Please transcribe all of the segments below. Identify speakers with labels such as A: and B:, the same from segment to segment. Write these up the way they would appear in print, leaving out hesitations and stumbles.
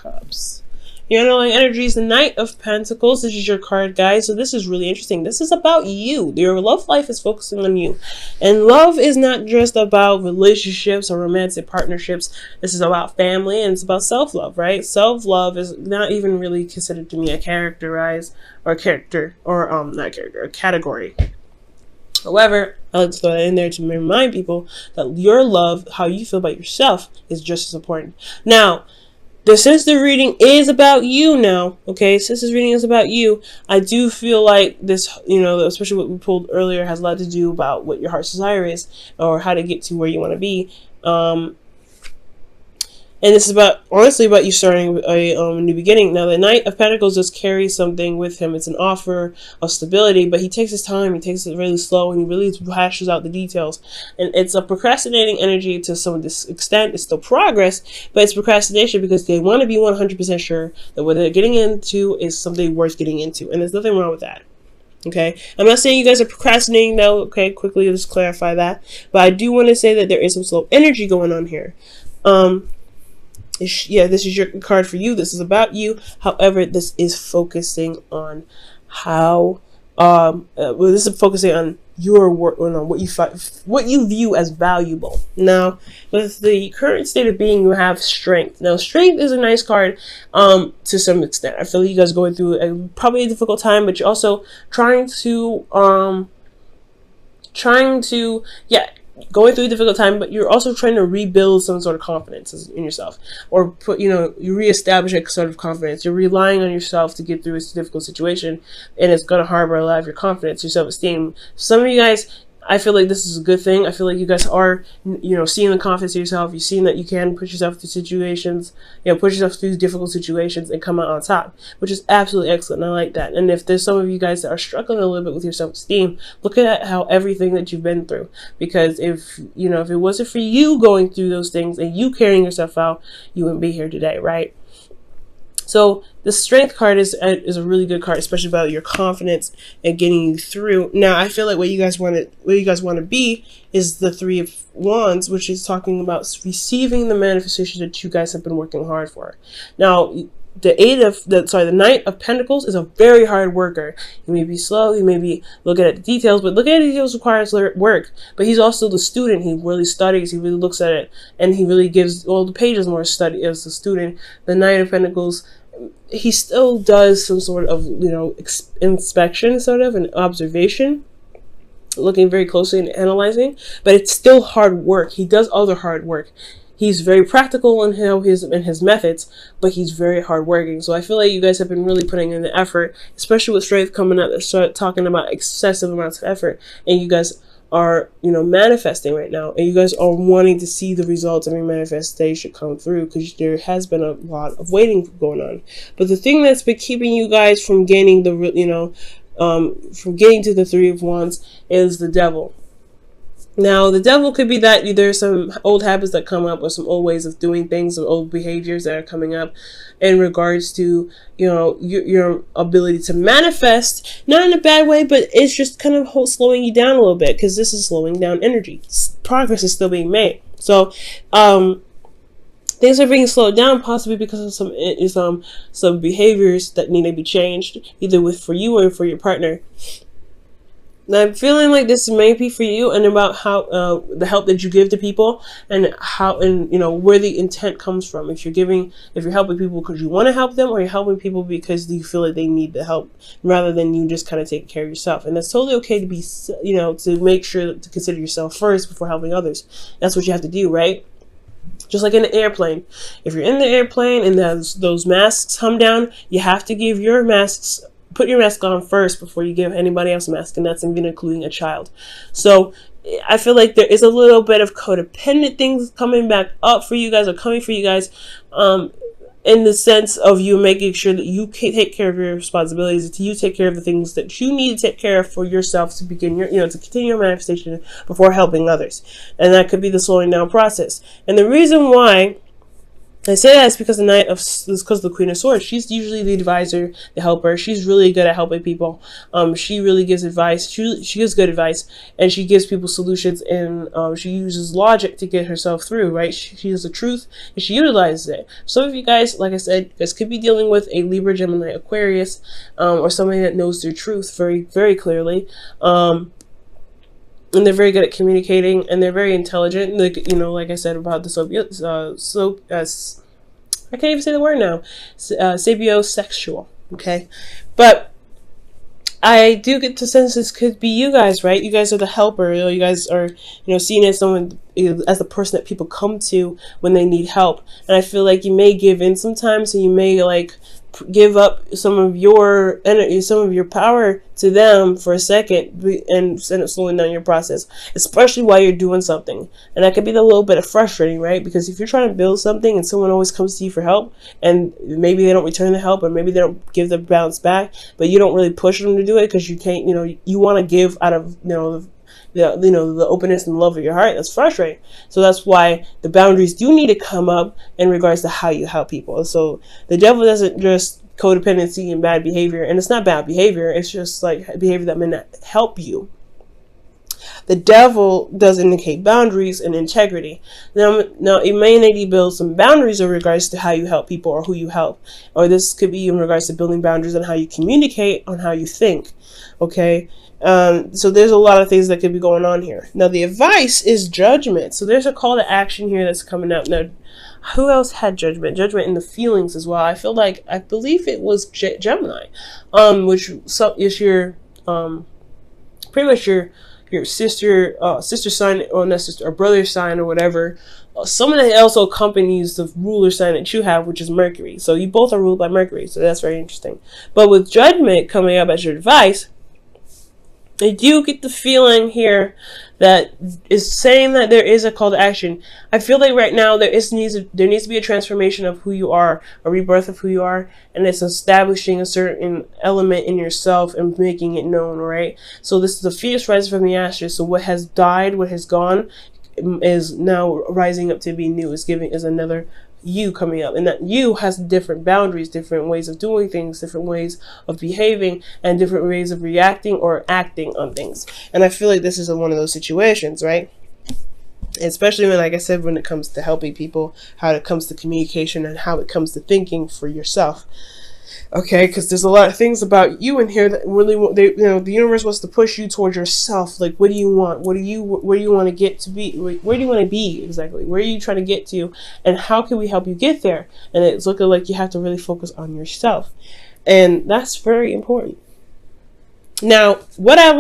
A: Cups. Your underlying energy is the Knight of Pentacles. This is your card, guys. So this is really interesting. This is about you. Your love life is focusing on you. And love is not just about relationships or romantic partnerships. This is about family, and it's about self-love, right? Self-love is not even really considered to me a category. However, I like to throw that in there to remind people that your love, how you feel about yourself, is just as important. Now, since the reading is about you now, okay, since this reading is about you, I do feel like this, especially what we pulled earlier, has a lot to do about what your heart's desire is, or how to get to where you want to be. And this is honestly about you starting a new beginning. Now, the Knight of Pentacles just carries something with him. It's an offer of stability, but he takes his time. He takes it really slow, and he really hashes out the details. And it's a procrastinating energy to some extent. It's still progress, but it's procrastination because they want to be 100% sure that what they're getting into is something worth getting into. And there's nothing wrong with that. Okay, I'm not saying you guys are procrastinating though. Okay, quickly, let's clarify that. But I do want to say that there is some slow energy going on here. This is your card for you. This is about you. However, this is focusing on how, this is focusing on your work, on what you view as valuable. Now, with the current state of being, you have strength. Now, strength is a nice card, to some extent. I feel like you guys are going through probably a difficult time, but you're also trying to going through a difficult time, but you're also trying to rebuild some sort of confidence in yourself, or you reestablish a sort of confidence. You're relying on yourself to get through a difficult situation, and it's going to harbor a lot of your confidence, your self-esteem. Some of you guys, I feel like this is a good thing. I feel like you guys are, seeing the confidence in yourself. You've seen that you can push yourself through situations, push yourself through difficult situations and come out on top, which is absolutely excellent. I like that. And if there's some of you guys that are struggling a little bit with your self-esteem, look at how everything that you've been through. Because if it wasn't for you going through those things and you carrying yourself out, you wouldn't be here today, right? So the strength card is a really good card, especially about your confidence and getting you through. Now, I feel like what you guys want to be is the Three of Wands, which is talking about receiving the manifestation that you guys have been working hard for. Now, the Knight of Pentacles is a very hard worker. He may be slow, he may be looking at the details, but looking at the details requires work. But he's also the student. He really studies, he really looks at it, and he really gives all the pages more study as a student. The Knight of Pentacles, he still does some sort of, inspection, sort of, an observation, looking very closely and analyzing, but it's still hard work. He does other hard work. He's very practical in his methods, but he's very hardworking. So I feel like you guys have been really putting in the effort, especially with strength coming up. Start talking about excessive amounts of effort, and you guys are manifesting right now, and you guys are wanting to see the results of your manifestation come through, because there has been a lot of waiting going on. But the thing that's been keeping you guys from gaining from getting to the Three of Wands is the Devil. Now, the Devil could be that there's some old habits that come up, or some old ways of doing things, or old behaviors that are coming up in regards to, your ability to manifest, not in a bad way, but it's just kind of slowing you down a little bit, because this is slowing down energy. Progress is still being made. So, things are being slowed down, possibly because of some behaviors that need to be changed, either for you or for your partner. Now, I'm feeling like this may be for you, and about how the help that you give to people, and where the intent comes from. If you're helping people because you want to help them, or you're helping people because you feel like they need the help, rather than you just kind of taking care of yourself. And that's totally okay to be, to make sure to consider yourself first before helping others. That's what you have to do, right? Just like in an airplane. If you're in the airplane and those masks come down, you have to put your mask on first before you give anybody else a mask, and that's even including a child. So I feel like there is a little bit of codependent things coming back up for you guys, or coming for you guys, in the sense of you making sure that you take care of your responsibilities, that you take care of the things that you need to take care of for yourself to begin to continue your manifestation before helping others. And that could be the slowing down process. And the reason why I say that it's because because the Queen of Swords. She's usually the advisor, the helper. She's really good at helping people. She really gives advice. She gives good advice, and she gives people solutions. And she uses logic to get herself through. Right? She has the truth, and she utilizes it. Some of you guys, like I said, you guys could be dealing with a Libra, Gemini, Aquarius, or somebody that knows their truth very, very clearly. And they're very good at communicating, and they're very intelligent. Like, like I said about the I can't even say the word now. Sapiosexual. Okay, but I do get the sense this could be you guys, right? You guys are the helper. You guys are, seen as someone, as the person that people come to when they need help. And I feel like you may give in sometimes, and you may give up some of your energy, some of your power to them for a second, and end up slowing down your process, especially while you're doing something. And that could be a little bit of frustrating, right? Because if you're trying to build something and someone always comes to you for help, and maybe they don't return the help, or maybe they don't give the bounce back, but you don't really push them to do it because you can't, you want to give out of, the openness and love of your heart. That's frustrating. So that's why the boundaries do need to come up in regards to how you help people. So the devil doesn't just codependency and bad behavior, and it's not bad behavior, it's just like behavior that may not help you. The devil does indicate boundaries and integrity. Now it may need to build some boundaries in regards to how you help people or who you help, or this could be in regards to building boundaries on how you communicate, on how you think. Okay, so there's a lot of things that could be going on here. Now the advice is judgment. So there's a call to action here that's coming up. Now, who else had judgment? Judgment in the feelings as well. I believe it was Gemini, which is your pretty much your sister sign, or not sister, or brother sign, or whatever. Someone that also accompanies the ruler sign that you have, which is Mercury. So you both are ruled by Mercury. So that's very interesting. But with judgment coming up as your advice, I do get the feeling here that is saying that there is a call to action. I feel like right now there needs to be a transformation of who you are, a rebirth of who you are, and it's establishing a certain element in yourself and making it known, right? So this is a fierce rising from the ashes. So what has died, what has gone, is now rising up to be new. Is another you coming up, and that you has different boundaries, different ways of doing things, different ways of behaving, and different ways of reacting or acting on things. And I feel like this is one of those situations, right? Especially when, like I said, when it comes to helping people, how it comes to communication, and how it comes to thinking for yourself. Okay, because there's a lot of things about you in here that really, the universe wants to push you towards yourself. Like, what do you want? Where do you want to get to be? Where do you want to be exactly? Where are you trying to get to? And how can we help you get there? And it's looking like you have to really focus on yourself, and that's very important. Now, what I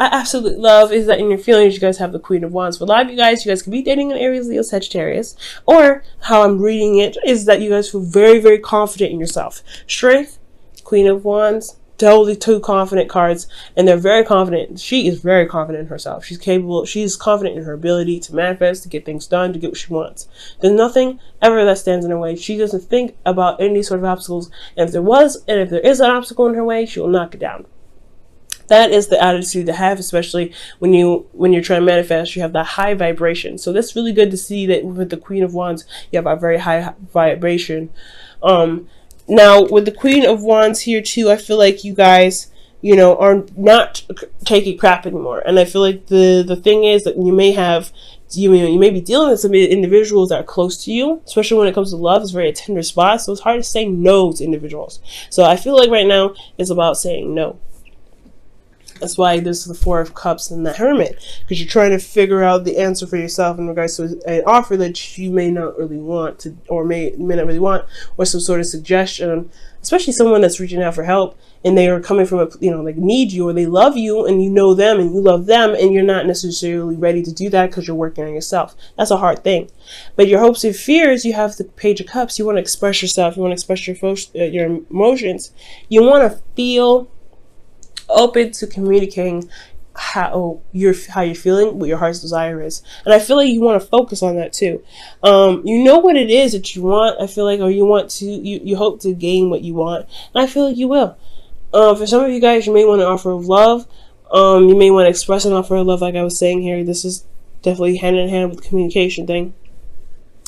A: absolutely love, is that in your feelings, you guys have the Queen of Wands. For a lot of you guys could be dating an Aries, Leo, Sagittarius, or how I'm reading it is that you guys feel very, very confident in yourself. Strength, Queen of Wands, totally two confident cards, and they're very confident. She is very confident in herself. She's capable. She's confident in her ability to manifest, to get things done, to get what she wants. There's nothing ever that stands in her way. She doesn't think about any sort of obstacles, and if there is an obstacle in her way, she will knock it down. That is the attitude to have, especially when you're trying to manifest. You have that high vibration. So that's really good to see that with the Queen of Wands, you have a very high vibration. Now with the Queen of Wands here too, I feel like you guys, are not taking crap anymore. And I feel like the thing is that you may be dealing with some individuals that are close to you, especially when it comes to love. It's very a tender spot, so it's hard to say no to individuals. So I feel like right now it's about saying no. That's why this is the Four of Cups and the Hermit, because you're trying to figure out the answer for yourself in regards to an offer that you may not really want to, or may not really want, or some sort of suggestion, especially someone that's reaching out for help and they are coming from like need you, or they love you and you know them and you love them, and you're not necessarily ready to do that because you're working on yourself. That's a hard thing. But your hopes and fears, you have the Page of Cups. You want to express yourself. You want to express your emotions. You want to feel open to communicating how you're feeling, what your heart's desire is. And I feel like you want to focus on that too. You know what it is that you want, I feel like, or you hope to gain what you want, and I feel like you will. For some of you guys, you may want an offer of love. You may want to express an offer of love, like I was saying here. This is definitely hand in hand with the communication thing.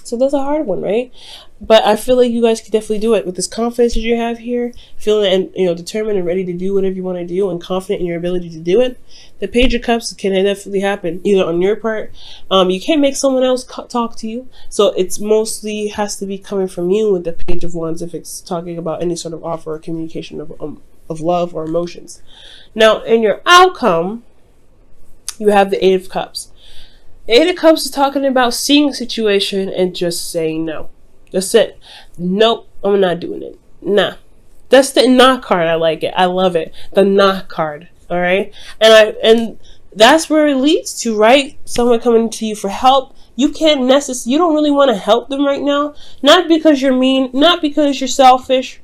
A: So that's a hard one, right? But I feel like you guys can definitely do it with this confidence that you have here, feeling and determined and ready to do whatever you want to do, and confident in your ability to do it. The Page of Cups can definitely happen either on your part. You can't make someone else talk to you, so it's mostly has to be coming from you with the Page of Wands if it's talking about any sort of offer or communication of love or emotions. Now, in your outcome, you have the Eight of Cups. The Eight of Cups is talking about seeing a situation and just saying no. That's it. Nope, I'm not doing it. Nah. That's the nah card. I like it. I love it. The nah card. All right. And that's where it leads to, right? Someone coming to you for help. You don't really want to help them right now. Not because you're mean, not because you're selfish.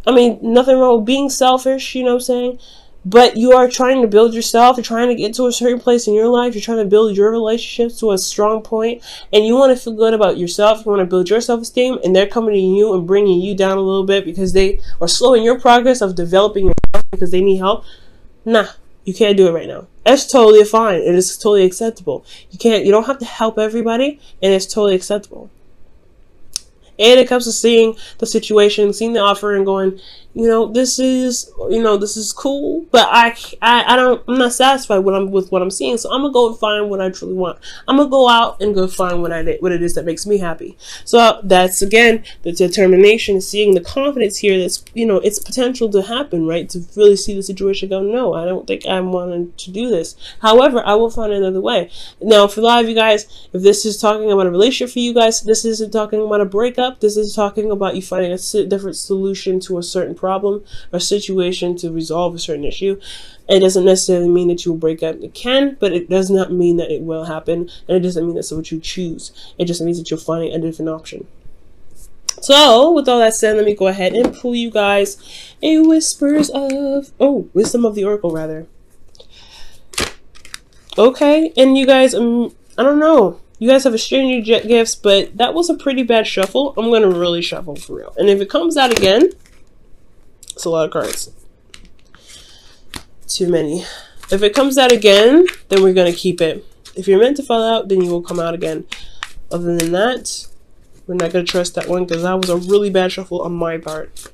A: I mean, nothing wrong with being selfish, you know what I'm saying? But you are trying to build yourself. You're trying to get to a certain place in your life. You're trying to build your relationships to a strong point. And you want to feel good about yourself. You want to build your self-esteem. And they're coming to you and bringing you down a little bit because they are slowing your progress of developing yourself because they need help. Nah, you can't do it right now. That's totally fine. It is totally acceptable. You don't have to help everybody. And it's totally acceptable. And it comes to seeing the situation, seeing the offer, and going, this is cool, but I'm not satisfied with what I'm seeing. So I'm gonna go and find what I truly want. I'm gonna go out and go find what it is that makes me happy. So that's again the determination, seeing the confidence here. That's it's potential to happen, right? To really see the situation, go, no, I don't think I'm wanting to do this. However, I will find another way. Now, for a lot of you guys, if this is talking about a relationship for you guys, this isn't talking about a breakup. This is talking about you finding a different solution to a certain problem or situation to resolve a certain issue. It doesn't necessarily mean that you will break up. It can, but it does not mean that it will happen, and it doesn't mean that's what you choose. It just means that you're finding a different option. So, with all that said, let me go ahead and pull you guys a wisdom of the Oracle, rather. Okay, and you guys, I don't know. You guys have exchanged your gifts, but that was a pretty bad shuffle. I'm going to really shuffle for real. And if it comes out again, it's a lot of cards. Too many. If it comes out again, then we're going to keep it. If you're meant to fall out, then you will come out again. Other than that, we're not going to trust that one because that was a really bad shuffle on my part.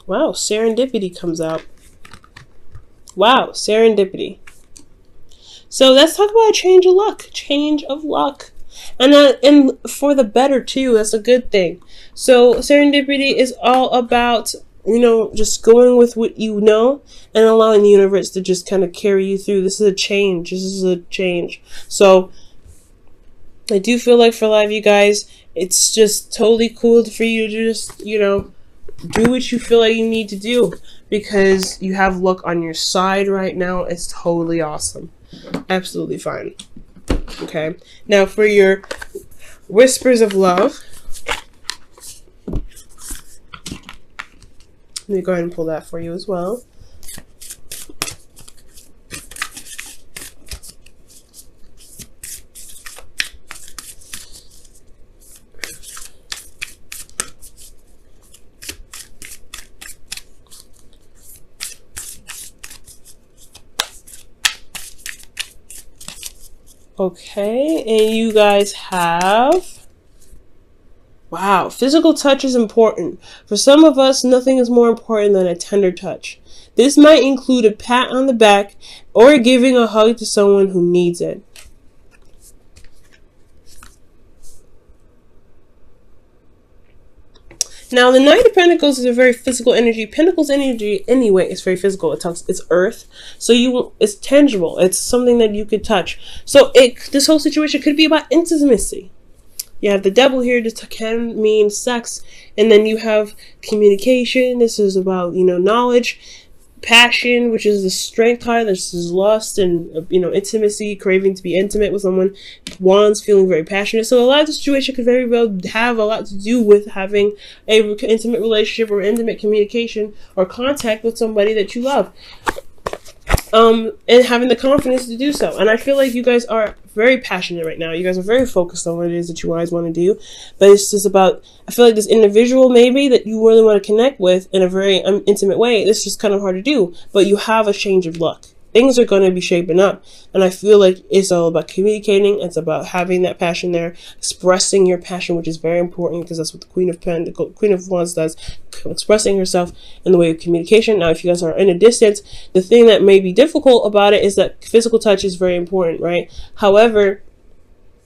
A: Wow, serendipity comes out. Wow, serendipity. So let's talk about a change of luck. Change of luck. And for the better too. That's a good thing. So serendipity is all about, just going with what you know and allowing the universe to just kind of carry you through. This is a change. This is a change. So I do feel like for a lot of you guys, it's just totally cool for you to just, do what you feel like you need to do because you have luck on your side right now. It's totally awesome. Absolutely fine. Okay. Now for your whispers of love. Let me go ahead and pull that for you as well. Okay, and you guys have, wow, physical touch is important. For some of us, nothing is more important than a tender touch. This might include a pat on the back or giving a hug to someone who needs it. Now, the Knight of Pentacles is a very physical energy. Pentacles energy, anyway, is very physical. It's earth, so it's tangible. It's something that you could touch. So this whole situation could be about intimacy. You have the Devil here. This can mean sex, and then you have communication. This is about knowledge, passion, which is the Strength card. This is lust and intimacy, craving to be intimate with someone. Wands, feeling very passionate. So a lot of the situation could very well have a lot to do with having a intimate relationship or intimate communication or contact with somebody that you love. and having the confidence to do so. And I feel like you guys are very passionate right now. You guys are very focused on what it is that you guys want to do. But it's just about, I feel like this individual maybe that you really want to connect with in a very intimate way, this is just kind of hard to do. But you have a change of luck. Things are going to be shaping up. And I feel like it's all about communicating. It's about having that passion there, expressing your passion, which is very important because that's what the Queen of Wands does, expressing herself in the way of communication. Now, if you guys are in a distance, the thing that may be difficult about it is that physical touch is very important, right? However,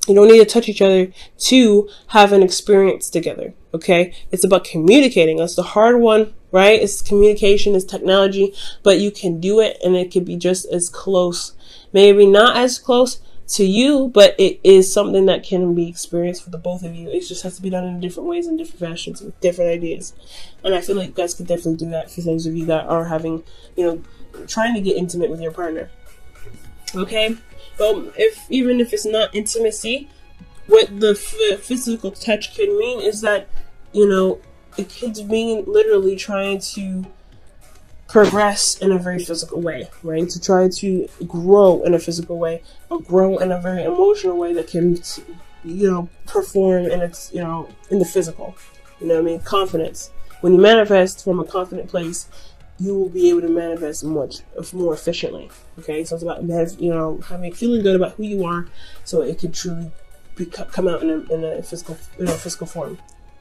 A: you don't need to touch each other to have an experience together, okay? It's about communicating. That's the hard one, right? It's communication, it's technology, but you can do it and it can be just as close. Maybe not as close to you, but it is something that can be experienced for the both of you. It just has to be done in different ways and different fashions with different ideas. And I feel like you guys could definitely do that for those of you that are having, trying to get intimate with your partner. Okay? Well, even if it's not intimacy, what the physical touch could mean is that, it could mean literally trying to progress in a very physical way, right? To try to grow in a physical way, or grow in a very emotional way that can, perform in its, in the physical. Confidence. When you manifest from a confident place, you will be able to manifest much more efficiently. Okay, so it's about feeling good about who you are, so it can truly come out in a physical form.